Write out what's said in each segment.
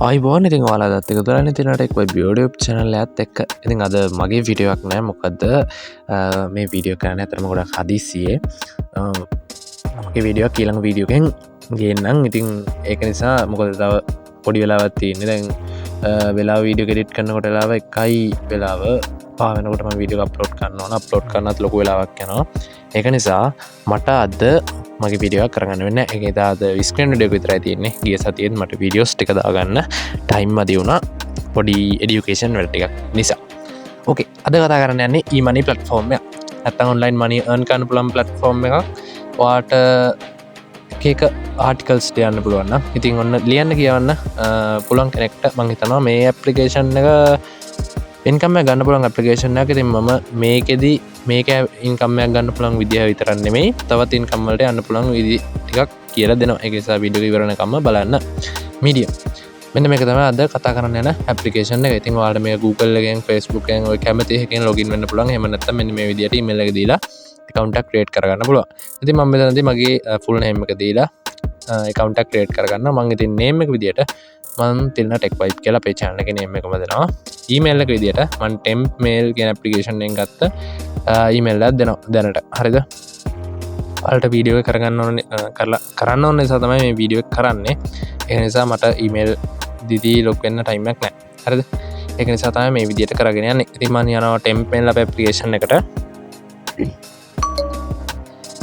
අයිබෝන් ඉතින් ඔයාලටත් එකතු වෙලා ඉතින් ටෙක් වෙබ් YouTube channel එකත් එක්ක ඉතින් අද මගේ වීඩියෝ එකක් නෑ මොකද මේ වීඩියෝ කරන්නේ අතරම ගොඩක් හදිස්සියේ මගේ වීඩියෝ එක ඊළඟ වීඩියෝ එකෙන් ගේන්නම් ඉතින් ඒක නිසා මොකද තව පොඩි වෙලාවක් තියෙන්නේ දැන් වෙලාව වීඩියෝ එඩිට් කරනකොට වෙලාව 1යි වෙලාව පහ වෙනකොට මම වීඩියෝ එක අප්ලෝඩ් කරනවා ඕන අප්ලෝඩ් කරනත් ලොකු වෙලාවක් යනවා ඒක නිසා මට අද මගේ වීඩියෝ කරගන්න වෙන්න ඒක දාද ස්ක්‍රීන් වීඩියෝ එක විතරයි තියෙන්නේ ගිය සතියේත් මට වීඩියෝස් ටික දාගන්න ටයිම් මදි වුණා පොඩි එඩියුකේෂන් වල ටිකක් නිසා ඕකේ අද කතා කරන්න යන්නේ e-money platform එක නැත්නම් online money earn කරන්න පුළුවන් platform එකක් ඔයාට එක ආටිකල්ස් ලියන්න පුළුවන් නම් ඉතින් ඔන්න ලියන්න කියවන්න පුළුවන් කෙනෙක්ට මම හිතනවා මේ ඇප්ලිකේෂන් එක ඉන්කම් එක ගන්න පුළුවන් ඇප්ලිකේෂන් එකක් ඉතින් මම මේකෙදි මේක ඉන්කම් එකක් ගන්න පුළුවන් විදිහ විතරක් නෙමෙයි තවත් ඉන්කම් වලට යන්න පුළුවන් විදි ටිකක් කියලා දෙනවා ඒක නිසා වීඩියෝ ඉවරනකම්ම බලන්න මීඩියම් මෙන්න මේක තමයි අද කතා කරන්න යන ඇප්ලිකේෂන් එක ඉතින් ඔයාලට මේක Google එකෙන් Facebook එකෙන් ඔය කැමති එකකින් ලොගින් වෙන්න පුළුවන් එහෙම නැත්නම් මෙන්න මේ විදිහට email එක දීලා account එක create කරගන්න පුළුවන් ඉතින් මම මෙතනදී මගේ full name එක දීලා account එක create කරගන්න මම ඉතින් name එක විදිහට මම තියන ටෙක් වයිබ් කියලා අපේ channel එකේ name එකම දෙනවා email එක විදිහට මම temp mail කියන application එකෙන් ගත්ත email එකක් දෙනවා දැනට හරිද ඔයාලට වීඩියෝ එක කරන්න ඕන නිසා තමයි මේ වීඩියෝ එක කරන්නේ ඒ නිසා මට email දිදී ලොග් වෙන්න time එකක් නැහැ හරිද ඒක නිසා තමයි මේ විදිහට කරගෙන යන්නේ ඉතින් මම යනවා temp mail අපේ application එකට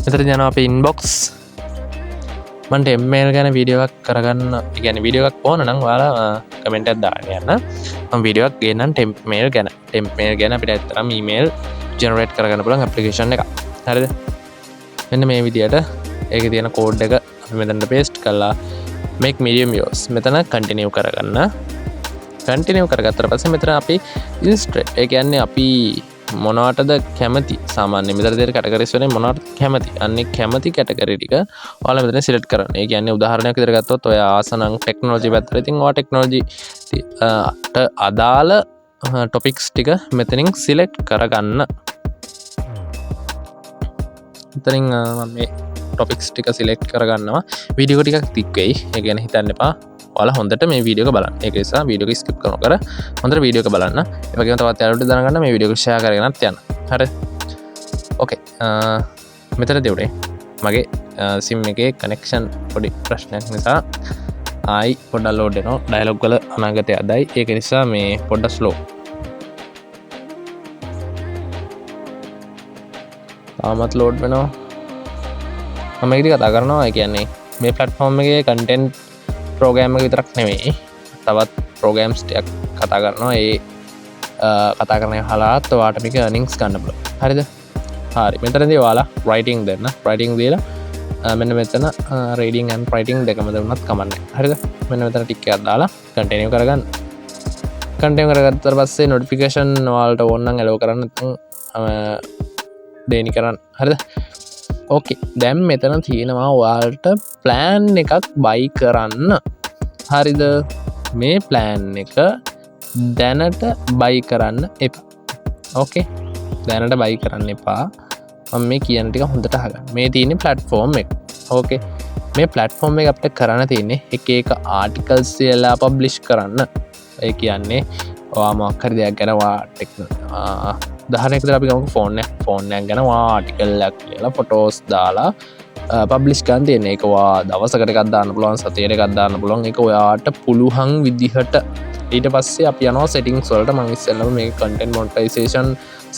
මෙතන යනවා අපේ inbox මන්ට එම්මේල් ගැන වීඩියෝ එකක් කරගන්න ගැන වීඩියෝ එකක් ඕන නම් ඔයාලා කමෙන්ට් එකක් දාන්න යන්න මම වීඩියෝ එකක් ගේන්නම් ටෙම්ප් මේල් ගැන අපිට ඇත්තටම ඊමේල් ජෙනරේට් කරගන්න පුළුවන් ඇප්ලිකේෂන් එකක් හරිද මෙන්න මේ විදිහට ඒකේ තියෙන කෝඩ් එක අපි මෙතනට පේස්ට් කරලා make medium yours මෙතන කන්ටිනියු කරගන්න කන්ටිනියු කරගත්තට පස්සේ මෙතන අපි ඉන්ස්ට්‍රේට් ඒ කියන්නේ අපි මොනවටද කැමති සාමාන්‍ය මෙතන තියෙන කැටගරිස් වලින් මොනවටද කැමති අන්නේ කැමති කැටගරි ටික ඔයාලා මෙතන සිලෙක්ට් කරන්න. ඒ කියන්නේ උදාහරණයක් විදිහට ගත්තොත් ඔය ආසනම් ටෙක්නොලොජි පැත්තට ඉතින් ඔයා ටෙක්නොලොජි ට අදාළ ටොපික්ස් ටික මෙතනින් සිලෙක්ට් කරගන්න. මෙතනින් මම මේ ටොපික්ස් ටික සිලෙක්ට් කරගන්නවා. වීඩියෝ ටිකක් තික් වෙයි. ඒ කියන්නේ හිතන්න එපා. ඔයාලා හොඳට මේ වීඩියෝ එක බලන්න. ඒක නිසා වීඩියෝ එක ස්කිප් කරනකොට හොඳට වීඩියෝ එක බලන්න. ඒ වගේම තවත් යාළුවෝට දැනගන්න මේ වීඩියෝ එක ෂෙයා කරගෙනත් යන්න. හරි. ඕකේ. මෙතනදී උඩේ මගේ SIM එකේ කනෙක්ෂන් පොඩි ප්‍රශ්නයක් නිසා ආයි පොඩ්ඩක් ලෝඩ් වෙනවා. ඩයලොග් වල අනාගතය අදයි. ඒක නිසා මේ පොඩ්ඩක් ස්ලෝ. තාමත් ලෝඩ් වෙනවා. මම මේක කතා කරනවා. ඒ කියන්නේ මේ platform එකේ content ප්‍රෝග්‍රෑම් එක විතරක් නෙමෙයි තවත් ප්‍රෝග්‍රෑම්ස් ටිකක් කතා කරනවා ඒ කතා කරන හලාත් ඔයාලට මේක earnings ගන්න පුළුවන් හරිද හරි මෙතනදී ඔයාලා writing දෙන්න writing දීලා මෙන්න මෙතන reading and writing දෙකම දුන්නත් කමන්නේ හරිද මෙන්න මෙතන ටික් එකක් දාලා continue කරගන්න continue කරගත්තාට පස්සේ notification ඔයාලට ඕන නම් allow කරන්න නැත්නම් දෙනි කරන්න හරිද ඕකේ දැන් මෙතන තියෙනවා ඔයාලට ප්ලෑන් එකක් බයි කරන්න හරිද මේ ප්ලෑන් එක දැනට බයි කරන්න එපා ඕකේ දැනට බයි කරන්න එපා මම මේ කියන ටික හොඳට අහගන්න මේ තියෙන්නේ platform එක ඕකේ මේ platform එක අපිට කරන්න තියෙන්නේ එක එක articles කියලා publish කරන්න ඒ කියන්නේ ඔයා මොකක් හරි දෙයක් ගැන ඔයා උදාහරණයක් විදිහට අපි ගමු ෆෝන් එකක් ගැන ඔයා ආටිකල් එකක් ලියලා ෆොටෝස් දාලා පබ්ලිෂ් කරන්න තියෙන එක ඔයා දවසකට එකක් දාන්න පුළුවන් සතියකට එකක් දාන්න පුළුවන් ඒක ඔයාට පුළුවන් විදිහට ඊට පස්සේ අපි යනවා settings වලට මම ඉස්සෙල්ලාම මේක content monetization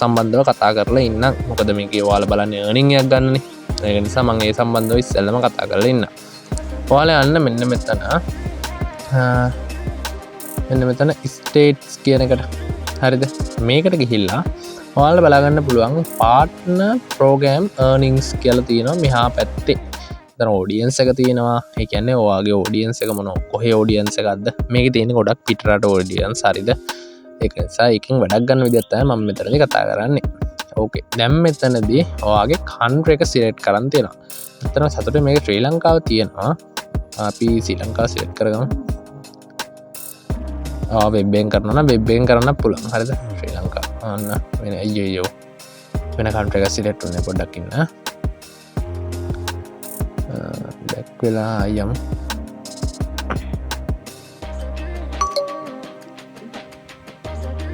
සම්බන්ධව කතා කරලා ඉන්න මොකද මේකේ ඔයාලා බලන්නේ earning එකක් ගන්නනේ ඒක නිසා මම ඒ සම්බන්ධව ඉස්සෙල්ලාම කතා කරලා ඉන්න ඔයාලා යන්න මෙන්න මෙතන states කියන එකට හරිද මේකට ගිහිල්ලා ඔයාලට බලාගන්න පුළුවන් partner program earnings කියලා තියෙනවා මෙහා පැත්තේ. දැන් audience එක තියෙනවා. ඒ කියන්නේ ඔයාගේ audience එක මොන කොහේ audience එකක්ද? මේකේ තියෙන ගොඩක් පිටරට audience හරිද? ඒක නිසා එකකින් වැඩක් ගන්න විදිහක් තමයි මම මෙතනදී කතා කරන්නේ. ඕකේ. දැන් මෙතනදී ඔයාගේ country එක select කරන් තියෙනවා. මෙතන සතුටේ මේක ශ්‍රී ලංකාව තියෙනවා. අපි ශ්‍රී ලංකාව select කරගමු. වෙබ් එකෙන් කරනවා නම් වෙබ් එකෙන් කරන්න පුළුවන් හරිද ශ්‍රී ලංකාව අන්න වෙන අයියෝ වෙන කන්ට්‍රි එක සිලෙක්ට් වෙන්න පොඩ්ඩක් ඉන්න බැක් වෙලා යමු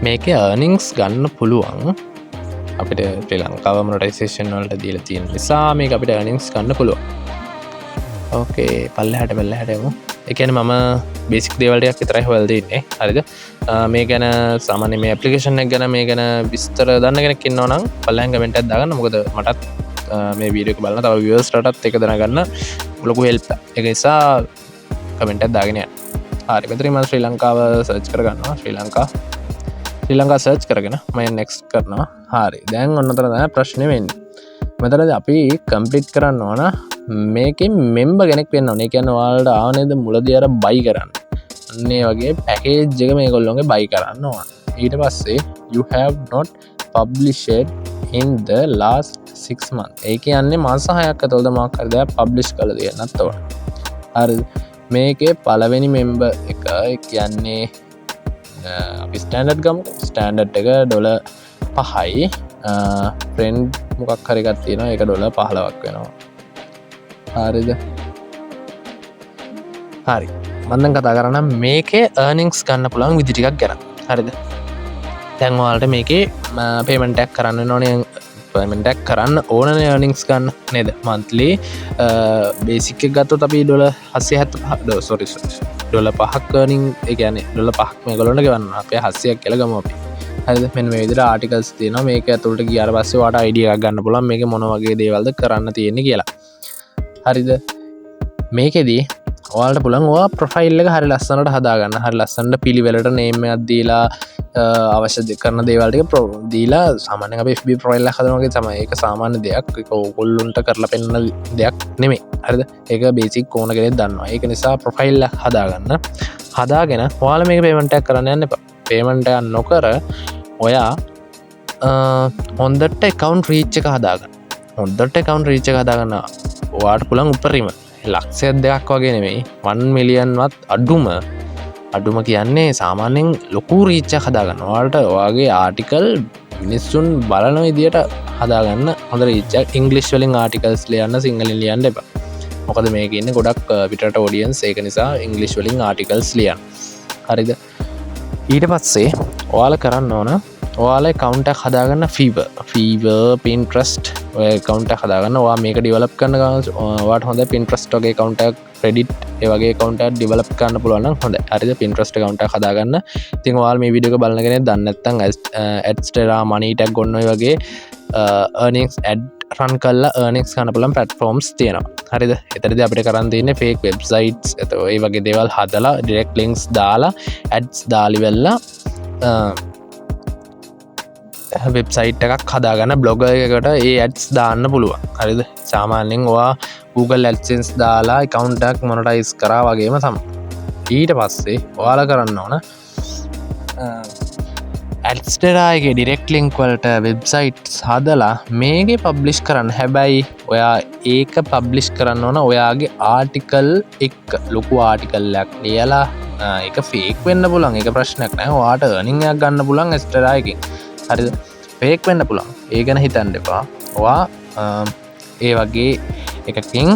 මේක earnings ගන්න පුළුවන් අපිට ශ්‍රී ලංකාව මොනටයිසේෂන් වලට දීලා තියෙන නිසා මේක අපිට earnings ගන්න පුළුවන්. ඕකේ පල්ලෙහාට යමු. ඒ කියන්නේ මම බේසික් දේවල් ටිකක් විතරයි හොයලා තින්නේ. හරිද? මේ ගැන සාමාන්‍ය මේ ඇප්ලිකේෂන් එක ගැන මේ ගැන විස්තර දන්න කෙනෙක් ඉන්නවා නම් පල්ලෙහාන් කමෙන්ට් එකක් දාගන්න. මොකද මටත් මේ වීඩියෝ එක බලන තව viewers ලටත් ඒක දැනගන්න ලොකු help එකක්. ඒක නිසා කමෙන්ට් එකක් දාගෙන යන්න. හරි මෙතන මම ශ්‍රී ලංකාව සර්ච් කරගන්නවා. ශ්‍රී ලංකා සර්ච් කරගෙන මම next කරනවා. හරි දැන් ඔන්න ඔතන තමයි ප්‍රශ්නේ වෙන්නේ. මෙතනදී අපි කම්ප්ලීට් කරන්න ඕන මේකේ මෙම්බර් කෙනෙක් වෙන්න ඕනේ. ඒ කියන්නේ ඔයාලට ආව නේද මුලදී අර බයි කරන්න. අන්න ඒ වගේ පැකේජ් එක මේගොල්ලෝගේ බයි කරන්න ඕන. ඊට පස්සේ you have not published in the last 6 months. ඒ කියන්නේ මාස 6ක් ඇතුළත මොකක් හරි දෙයක් පබ්ලිෂ් කරලා දෙන්නත් ඕන. හරිද? මේකේ පළවෙනි මෙම්බර් එක කියන්නේ අපි ස්ටෑන්ඩඩ් ගමු. ස්ටෑන්ඩඩ් එක $5යි. ෆ්‍රෙන්ඩ් මොකක් හරි එකක් තියෙනවා. ඒක $15ක් වෙනවා. හරිද? හරි. මම දැන් කතා කරන්නේ මේකේ earnings ගන්න පුළුවන් විදි ටිකක් ගැන. හරිද? දැන් ඔයාලට මේකේ පේමන්ට් එකක් කරන්න වෙනවනේ. පේමන්ට් එකක් කරන්න ඕනනේ earnings ගන්න නේද? monthly basic එක ගත්තොත් අපි $5ක් earning ඒ කියන්නේ $5ක් මේගොල්ලන්ට ගෙවන්න. අපි 700ක් කියලා ගමු අපි. හරිද? මෙන්න මේ විදිහට ආටිකල්ස් තියෙනවා. මේක ඇතුළට ගියාට පස්සේ ඔයාලට idea එකක් ගන්න පුළුවන් මේකේ මොන වගේ දේවල්ද කරන්න තියෙන්නේ කියලා. හරිද? මේකෙදී ඔයාලට පුළුවන් ඔයා ප්‍රොෆයිල් එක හරි ලස්සනට හදාගන්න. හරි ලස්සනට පිළිවෙලට නේම් එකක් දීලා අවශ්‍ය කරන දේවල් ටික දීලා සාමාන්‍යයෙන් අපි FB ප්‍රොෆයිල් එකක් හදනවා වගේ තමයි. ඒක සාමාන්‍ය දෙයක්. ඒක ඕගොල්ලොන්ට කරලා පෙන්නන දෙයක් නෙමෙයි. හරිද? ඒක බේසික් ඕන කෙනෙක් දන්නවා. ඒක නිසා ප්‍රොෆයිල් එක හදාගන්න. හදාගෙන ඔයාලා මේක පේමන්ට් එකක් කරන්න යන්න එපා. පේමන්ට් එකක් නොකර ඔයා හොඳට account reach එක හදාගන්න. හොඳට account reach එක හදාගන්න. ඔයාට පුළුවන් උපරිම ලක්ෂයක් දෙකක් වගේ නෙමෙයි 1 මිලියන් වත් අඩුම කියන්නේ සාමාන්‍යයෙන් ලොකු රීච් එකක් හදාගන්න. ඔයාලට ඔයාගේ ආටිකල් මිනිස්සුන් බලන විදියට හදාගන්න හොඳ රීච් එකක්. ඉංග්‍රීසි වලින් ආටිකල්ස් ලියන්න සිංහලෙන් ලියන්න එපා. මොකද මේකේ ඉන්නේ ගොඩක් පිටරට ඔඩියන්ස්. ඒක නිසා ඉංග්‍රීසි වලින් ආටිකල්ස් ලියන්න. හරිද? ඊට පස්සේ ඔයාලා කරන්න ඕන ඔයාලා account එකක් හදාගන්න Fiverr Pinterest ඔය account එකක් හදාගන්න. ඔයා මේක develop කරන ගමන් ඔයාට හොඳ Pinterest වගේ account එකක් Reddit ඒ වගේ account එකක් develop කරන්න පුළුවන් නම් හොඳයි. හරිද? Pinterest account එකක් හදාගන්න. ඉතින් ඔයාලා මේ වීඩියෝ එක බලන කෙනෙක් දන්නේ නැත්නම් Adstera Money Tag ඔන්න ඔය වගේ earnings ad run කරලා earnings ගන්න පුළුවන් platforms තියෙනවා. හරිද? එතනදී අපිට කරන් තියෙන්නේ fake websites ඒ වගේ දේවල් හදලා direct links දාලා ads දාලි වෙලා වෙබ්සයිට් එකක් හදාගන්න බ්ලොග් එකකට ඒ ඇඩ්ස් දාන්න පුළුවන්. හරිද? සාමාන්‍යයෙන් ඔයා Google AdSense දාලා account එකක් monetize කරා වගේම තමයි. ඊට පස්සේ ඔයාලා කරන්න ඕන Adstera එකේ direct link වලට websites හදලා මේකේ publish කරන්න. හැබැයි ඔයා ඒක publish කරන්න ඕන ඔයාගේ article එක ලොකු article එකක් ලියලා ඒක fake වෙන්න පුළුවන්. ඒක ප්‍රශ්නයක් නෑ. ඔයාට earning එකක් ගන්න පුළුවන් Adstera එකෙන්. හරිද? ෆේක් වෙන්න පුළුවන්. ඒ ගැන හිතන්න එපා. ඔයා ඒ වගේ එකකින්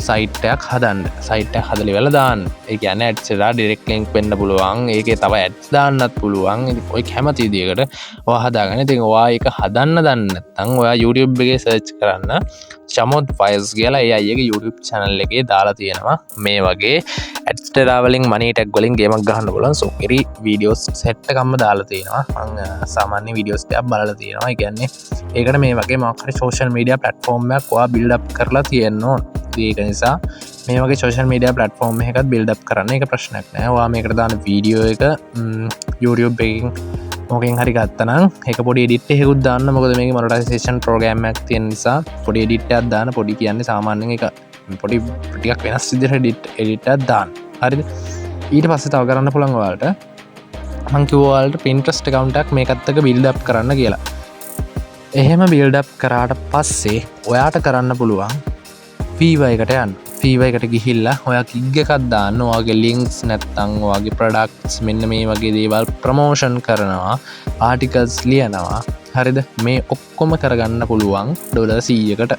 සයිට් එකක් හදන්න. සයිට් එකක් හදලා ඉවරලා දාන්න. ඒ කියන්නේ Adstera direct link වෙන්න පුළුවන්. ඒකේ තව ads දාන්නත් පුළුවන්. ඉතින් ඔය කැමති විදියකට ඔයා හදාගන්න. ඉතින් ඔයා ඒක හදන්න දන්නේ නැත්නම් ඔයා YouTube එකේ search කරන්න Shamoth Files කියලා ඒ අයියගේ YouTube channel එකේ දාලා තියෙනවා. මේ වගේ Adstera වලින් money tag වලින් ගේමක් ගහන්න පුළුවන්. so ඉරි videos set එකක්ම දාලා තියෙනවා. මම සාමාන්‍ය videos ටිකක් බලලා තියෙනවා. ඒ කියන්නේ ඒකට මේ වගේ මොකක් හරි social media platform එකක් ඔයා build up කරලා තියෙන්න ඕන. ඒක නිසා මේ වගේ social media platform එකකට build up කරන්න එක ප්‍රශ්නයක් නෑ. ඔයා මේකට දාන වීඩියෝ එක YouTube එකකින් මොකෙන් හරි ගත්තනම් ඒක පොඩි edit එකකුත් දාන්න. මොකද මේකේ monetization program එකක් තියෙන නිසා පොඩි edit එකක් දාන්න. පොඩි කියන්නේ සාමාන්‍යයෙන් ඒක පොඩි ටිකක් වෙනස් විදිහට edit එකක් දාන්න. හරිද? ඊට පස්සේ තව කරන්න පුළුවන් ඔයාලට මම කිව්වා ඔයාලට Pinterest account එකක් මේකත් එක්ක build up කරන්න කියලා. එහෙම build up කරාට පස්සේ ඔයාට කරන්න පුළුවන් Fiverr එකට යන්න. Fiverr එකට ගිහිල්ලා ඔයා කිග් එකක් දාන්න. ඔයාගේ links නැත්නම් ඔයාගේ products මෙන්න මේ වගේ දේවල් promotion කරනවා, articles ලියනවා. හරිද? මේ ඔක්කොම කරගන්න පුළුවන් $100කට.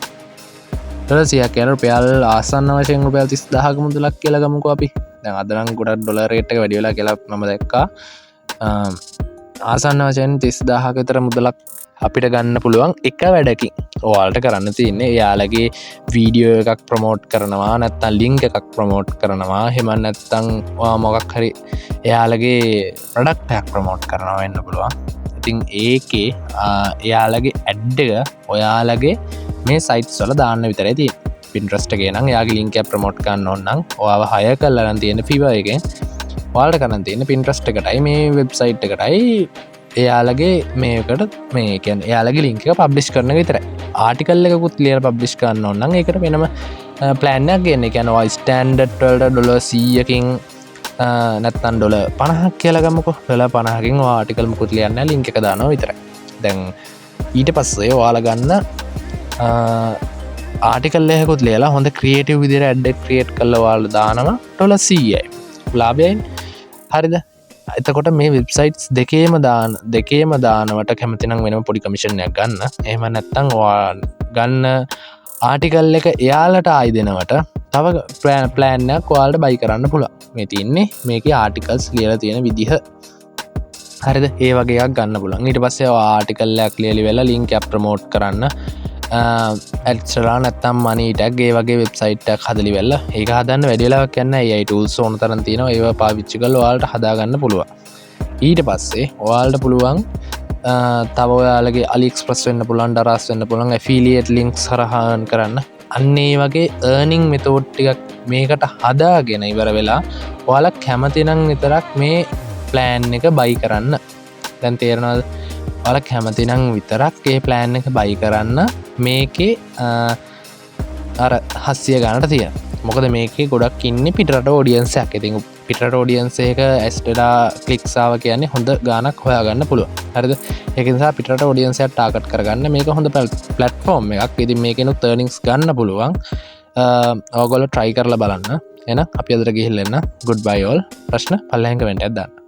$100ක් කියන රුපියල් ආසන්න වශයෙන් රුපියල් 30000ක මුදලක් කියලා ගමුකෝ අපි. දැන් අද නම් ගොඩක් ඩොලර් රේට් එක වැඩි වෙලා කියලා මම දැක්කා. ආසන්න වශයෙන් 30000ක විතර මුදලක් අපිට ගන්න පුළුවන් එක වැඩකින්. ඔයාලට කරන්න තියන්නේ එයාලගේ වීඩියෝ එකක් ප්‍රමෝට් කරනවා නැත්තම් ලින්ක් එකක් ප්‍රමෝට් කරනවා එහෙම නැත්තම් මොකක් හරි එයාලගේ ප්‍රොඩක්ට් එකක් ප්‍රමෝට් කරනවා වෙන්න පුළුවන්. ඉතින් ඒකේ එයාලගේ ඇඩ් එක ඔයාලගේ මේ සයිට්ස් වල දාන්න විතරයි තියෙන්නේ. Pinterest එකේ නම් එයාගේ ලින්ක් එක ප්‍රමෝට් කරන්න ඕන නම් ඔයාව හයර් කරලා නම් තියෙන Fiverr එකෙන් ඔයාලට කරන්න තියෙන Pinterest එකටයි මේ වෙබ්සයිට් එකටයි එයාලගේ මේකට මේ කියන්නේ එයාලගේ ලින්ක් එක පබ්ලිෂ් කරන එක විතරයි. ආටිකල් එකකුත් ලියලා පබ්ලිෂ් කරන්න ඕන නම් ඒකට වෙනම ප්ලෑන් එකක් ගන්න. ඒ කියන්නේ ඔය ස්ටෑන්ඩඩ් වලට $100කින් නැත්තම් $50ක් කියලා ගමුකෝ. $50කින් ඔය ආටිකල් මුකුත් ලියන්න ලින්ක් එක දානවා විතරයි. දැන් ඊට පස්සේ ඔයාලා ගන්න ආටිකල් එකකුත් ලියලා හොඳ ක්‍රියේටිව් විදිහට ඇඩ් එක ක්‍රියේට් කරලා ඔයාලා දානවා $100යි. ලාභයයි. හරිද? එතකොට මේ වෙබ්සයිට්ස් දෙකේම දානවට කැමතිනම් වෙනම පොඩි කමිෂන් එකක් ගන්න. එහෙම නැත්නම් ඔයා ගන්න ආටිකල් එක එයාලට ආයි දෙනවට තව ප්ලෑන් එකක් ඔයාලට බයි කරන්න පුළුවන්. මේ තියෙන්නේ මේකේ ආටිකල්ස් ලියලා තියෙන විදිහ. හරිද? ඒ වගේ එකක් ගන්න පුළුවන්. ඊට පස්සේ ඔය ආටිකල් එකක් ලියලි වෙලා ලින්ක් එක ප්‍රමෝට් කරන්න ඇඩ්ස්ලා නැත්තම් මනි ටැග් ඒ වගේ වෙබ්සයිට් එකක් හදලි වෙලා ඒක හදන්න වැඩි වෙලාවක් යන්නේ නැහැ. AI tools ඕන තරම් තියෙනවා. ඒවා පාවිච්චි කරලා ඔයාලට හදාගන්න පුළුවන්. ඊට පස්සේ ඔයාලට පුළුවන් තව ඔයාලගේ AliExpress වෙන්න පුළුවන්, Daraz වෙන්න පුළුවන්, affiliate links හරහා earn කරන්න. අන්න ඒ වගේ earning method ටිකක් මේකට හදාගෙන ඉවර වෙලා ඔයාලා කැමති නම් විතරක් මේ plan එක buy කරන්න. දැන් තේරෙනවද? ඔයාලා කැමති නම් විතරක් ඒ plan එක buy කරන්න. මේකේ අර 700 ගණට තියෙන. මොකද මේකේ ගොඩක් ඉන්නේ පිටරට ඔඩියන්ස් එකක්. ඉතින් පිටරට ඔඩියන්ස් එක ඇස්ටලා ක්ලික්ස් ආව කියන්නේ හොඳ ගාණක් හොයාගන්න පුළුවන්. හරිද? ඒක නිසා පිටරට ඔඩියන්ස් එක ටාගට් කරගන්න මේක හොඳ ප්ලැට්ෆෝම් එකක්. ඉතින් මේකෙනුත් earnings ගන්න පුළුවන්. ඔයගොල්ලෝ try කරලා බලන්න. එහෙනම් අපි අදට ගිහිල්ලා එන්න. goodbye all. ප්‍රශ්න පල්ලෙහෙන් කමෙන්ට් එකක් දාන්න.